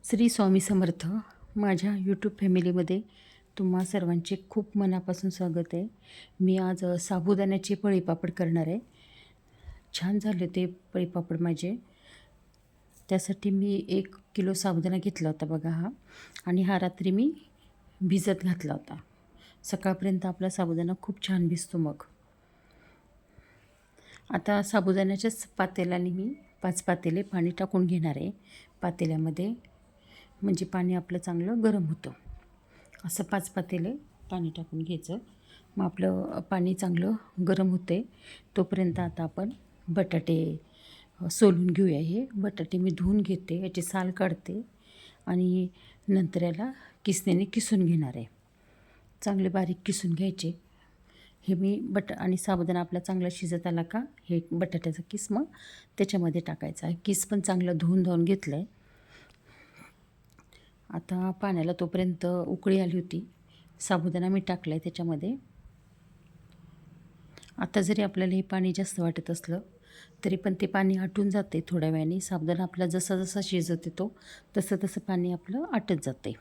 श्री स्वामी समर्थ. माझ्या यूट्यूब फॅमिलीमध्ये तुम्हा सर्वांचे खूप मनापासून स्वागत आहे. मी आज साबुदाण्याचे पळीपापड करणार आहे. छान झाले ते पळीपापड माझे. त्यासाठी मी 1 किलो साबुदाणा घेतला होता बघा हा, आणि हा रात्री मी भिजत घातला होता. सकाळपर्यंत आपला साबुदाणा खूप छान भिजतो. मग आता साबुदाण्याच्याच पातेल्याने मी 5 पातेले पाणी टाकून घेणार आहे पातेल्यामध्ये, म्हणजे पाणी आपलं चांगलं गरम होतं. असं 5 पातेले पाणी टाकून घ्यायचं. मग आपलं पाणी चांगलं गरम होते तोपर्यंत आता आपण बटाटे सोलून घेऊया. हे बटाटे मी धुवून घेते, याची साल काढते आणि नंतर याला किसण्याने किसून घेणार आहे. चांगले बारीक किसून घ्यायचे. हे मी आणि साबुदाणा आपला चांगला शिजत आला का हे बटाट्याचा किस मग त्याच्यामध्ये टाकायचा आहे. किस पण चांगलं धुवून घेतलं आहे. आता पाण्याला तोपर्यंत उकळी आली होती. साबुदाणा मी टाकला आहे त्याच्यामध्ये. आता जरी आपल्याला हे पाणी जास्त वाटत असलं तरी पण ते पाणी आटून जाते थोड्या वेळाने. साबुदाणा आपला जसा जसा शिजत येतो तसं तसं पाणी आपलं आटत जाते.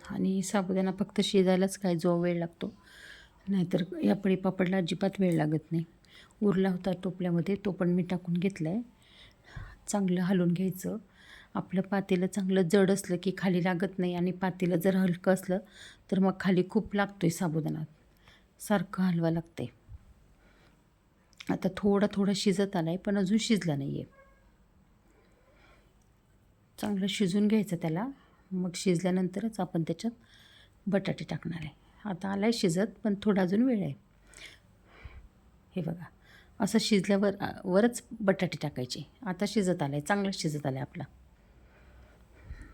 आणि साबुदाणा फक्त शिजायलाच काय जो वेळ लागतो, नाहीतर या पळीपापडला अजिबात वेळ लागत नाही. उरला होता टोपल्यामध्ये, तो पण मी टाकून घेतला आहे. चांगलं हलवून घ्यायचं. आपलं पातेलं चांगलं जड असलं की खाली लागत नाही, आणि पातेलं जर हलकं असलं तर मग खाली खूप लागतो आहे साबुदाणा. सारखं हलवा लागते. आता थोडा शिजत आला आहे, पण अजून शिजला नाही आहे. चांगलं शिजून घ्यायचं त्याला. मग शिजल्यानंतरच आपण त्याच्यात बटाटे टाकणार आहे. आता आला आहे शिजत, पण थोडा अजून वेळ आहे. हे बघा, असं शिजल्यावर वरच बटाटे टाकायचे. आता शिजत आलं आहे, चांगलं शिजत आलं आहे आपला.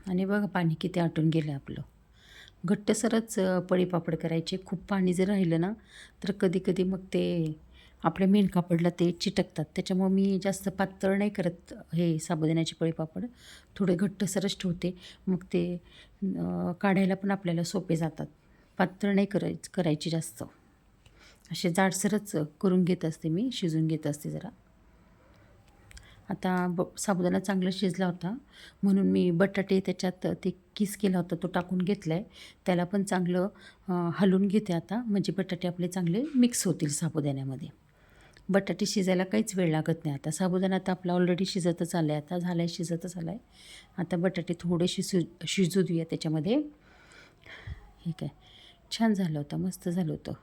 आणि बघा पाणी किती आटून गेलं आहे आपलं. घट्टसरच पळीपापड करायचे. खूप पाणी जर राहिलं ना तर कधी कधी मग ते आपल्या मेन कापडला ते चिटकतात. त्याच्यामुळे मी जास्त पातळ नाही करत हे साबुदाण्याचे पळीपापड. थोडे घट्टसरच ठेवते. मग ते काढायला पण आपल्याला सोपे जातात. पातळ नाही करायची जास्त. असे जाडसरच करून घेत असते मी, शिजून घेत असते जरा. आता साबुदाणा चांगला शिजला होता म्हणून मी बटाटे त्याच्यात ते किस केला होता तो टाकून घेतला आहे. त्याला पण चांगलं हलवून घेते आता, म्हणजे बटाटे आपले चांगले मिक्स होतील साबुदाण्यामध्ये. बटाटे शिजायला काहीच वेळ लागत नाही. आता साबुदाणा आता आपला ऑलरेडी शिजतच आला आहे. आता झाला आहे, शिजतच आला आहे. आता बटाटे थोडेसे शिजू देऊया त्याच्यामध्ये. हे काय छान झालं होतं, मस्त झालं होतं.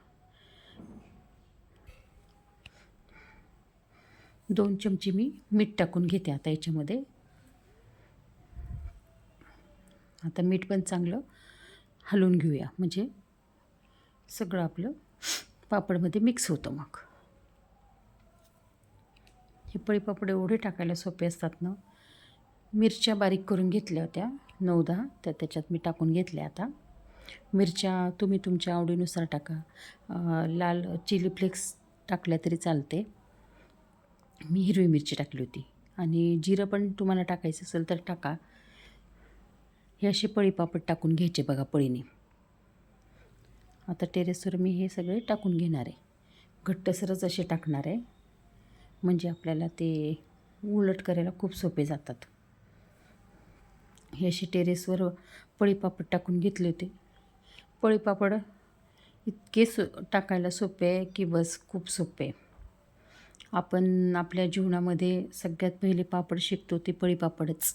2 चमचे मी मीठ टाकून घेते आता याच्यामध्ये. आता मीठ पण चांगलं हलवून घेऊया, म्हणजे सगळं आपलं पापडमध्ये मिक्स होतं. मग हे पळीपापड एवढे टाकायला सोपे असतात ना. मिरच्या बारीक करून घेतल्या होत्या 9-10, त्या त्याच्यात मी टाकून घेतल्या. आता मिरच्या तुम्ही तुमच्या आवडीनुसार टाका. लाल चिली फ्लेक्स टाकल्या तरी चालते. मी हिरवी मिरची टाकली होती, आणि जिरं पण तुम्हाला टाकायचं असेल तर टाका. हे असे पळीपापड टाकून घ्यायचे बघा पळीने. आता टेरेसवर मी हे सगळे टाकून घेणार आहे. घट्टसरच असे टाकणार आहे, म्हणजे आपल्याला ते उलट करायला खूप सोपे जातात. हे असे टेरेसवर पळीपापड टाकून घेतले होते. पळीपापड इतके टाकायला सोपे आहे की बस, खूप सोपे आहे. आपण आपल्या जीवनामध्ये सगळ्यात पहिले पापड शिकतो ते पळीपापडच.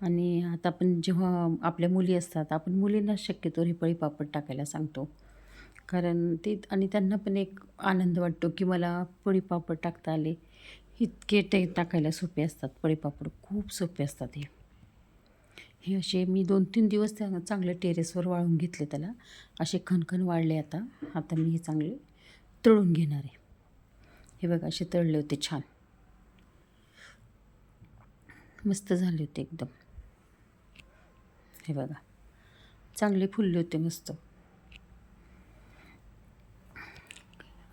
आणि आता आपण जेव्हा आपल्या मुली असतात, आपण मुलींना शक्यतो हे पळीपापड टाकायला सांगतो. कारण ते, आणि त्यांना पण एक आनंद वाटतो की मला पळीपापड टाकता आले. इतके टाकायला सोपे असतात पळीपापड, खूप सोपे असतात हे असे मी 2-3 दिवस चांगले टेरेसवर वाळून घेतले त्याला. असे खणखण वाळले. आता मी हे चांगले तळून घेणार आहे. हे बघा असे तळले होते, छान मस्त झाले होते एकदम. हे बघा चांगले फुलले होते मस्त.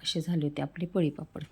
असे झाले होते आपले पळीपापड.